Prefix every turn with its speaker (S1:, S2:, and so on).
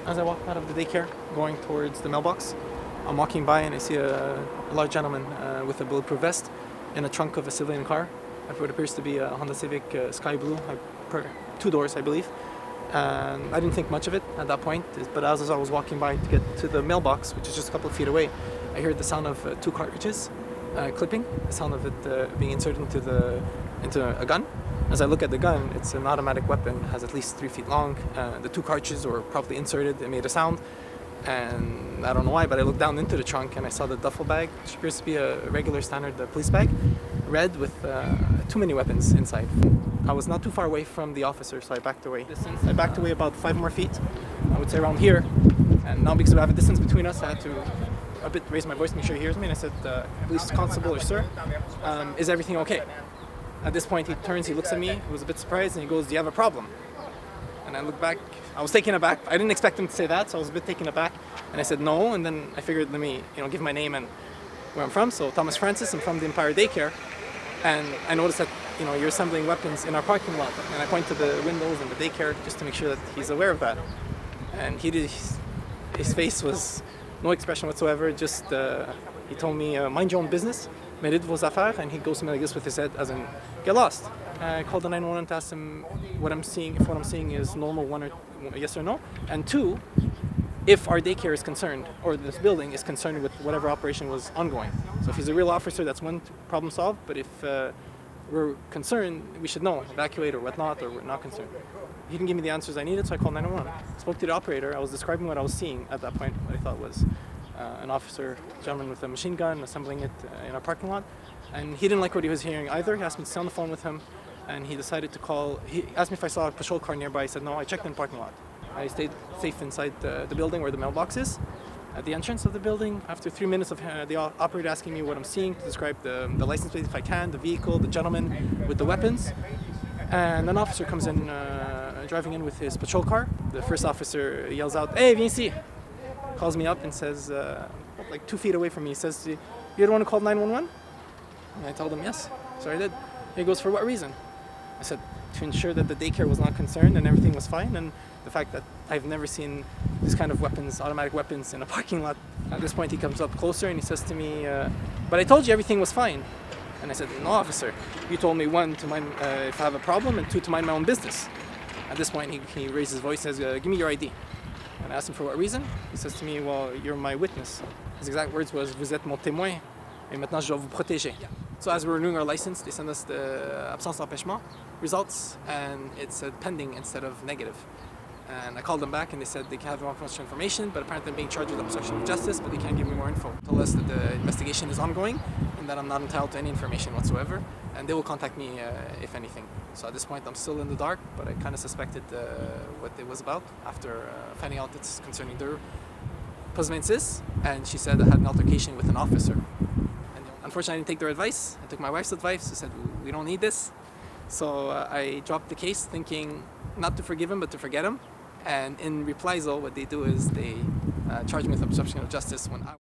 S1: As I walk out of the daycare, going towards the mailbox, I'm walking by and I see a large gentleman with a bulletproof vest in the trunk of a civilian car. What appears to be a Honda Civic sky blue, 2 doors, I believe. And I didn't think much of it at that point, but as I was walking by to get to the mailbox, which is just a couple of feet away, I heard the sound of 2 cartridges clipping, the sound of it being inserted into a gun. As I look at the gun, it's an automatic weapon, has at least 3 feet long. The 2 cartridges were probably inserted, it made a sound, and I don't know why, but I looked down into the trunk and I saw the duffel bag, which appears to be a regular standard police bag, red with too many weapons inside. I was not too far away from the officer, so I backed away. I backed away about 5 more feet, I would say around here, and now because we have a distance between us, I had to a bit raise my voice to make sure he hears me, and I said, police constable or sir, is everything okay? At this point, he turns, he looks at me, he was a bit surprised, and he goes, do you have a problem? And I look back, I was taken aback. I didn't expect him to say that, so I was a bit taken aback. And I said no, and then I figured, let me give my name and where I'm from. So Thomas Francis, I'm from the Empire Daycare. And I noticed that, you're assembling weapons in our parking lot. And I point to the windows and the daycare just to make sure that he's aware of that. And his face was no expression whatsoever, just he told me, mind your own business. Mérite vos affaires, and he goes something like this with his head, as in, get lost. I called the 911 to ask him what I'm seeing, if what I'm seeing is normal, 1 or yes or no, and 2, if our daycare is concerned, or this building is concerned with whatever operation was ongoing. So if he's a real officer, that's one problem solved, but if we're concerned, we should know, evacuate or whatnot, or we're not concerned. He didn't give me the answers I needed, so I called 911. Spoke to the operator, I was describing what I was seeing at that point, what I thought was an officer, gentleman with a machine gun, assembling it in our parking lot. And he didn't like what he was hearing either. He asked me to stay on the phone with him, and he decided to call. He asked me if I saw a patrol car nearby. I said no, I checked in the parking lot. I stayed safe inside the building where the mailbox is. At the entrance of the building, after 3 minutes of the operator asking me what I'm seeing, to describe the license plate if I can, the vehicle, the gentleman with the weapons, and an officer comes in, driving in with his patrol car. The first officer yells out, "Hey, viens ici!" Calls me up and says, like 2 feet away from me, he says, "You don't want to call 911?" And I told him yes, so I did. He goes, "For what reason?" I said, "To ensure that the daycare was not concerned and everything was fine, and the fact that I've never seen this kind of weapons, automatic weapons, in a parking lot." At this point, he comes up closer and he says to me, "But I told you everything was fine." And I said, "No, officer, you told me 1, to mind if I have a problem, and 2, to mind my own business." At this point, he raises his voice and says, "Give me your ID." And I asked him for what reason. He says to me, "Well, you're my witness." His exact words was, "Vous êtes mon témoin, et maintenant je dois vous protéger." So as we're renewing our license, they send us the absence d'empêchement results, and it said pending instead of negative. And I called them back and they said they can have more information, but apparently I'm being charged with obstruction of justice, but they can't give me more info. They told us that the investigation is ongoing and that I'm not entitled to any information whatsoever, and they will contact me if anything. So at this point I'm still in the dark, but I kind of suspected what it was about after finding out it's concerning their Pozmensis, and she said I had an altercation with an officer. And unfortunately I didn't take their advice. I took my wife's advice. She said, "We don't need this." So I dropped the case thinking not to forgive him, but to forget him. And in reprisal, what they do is they charge me with obstruction of justice when I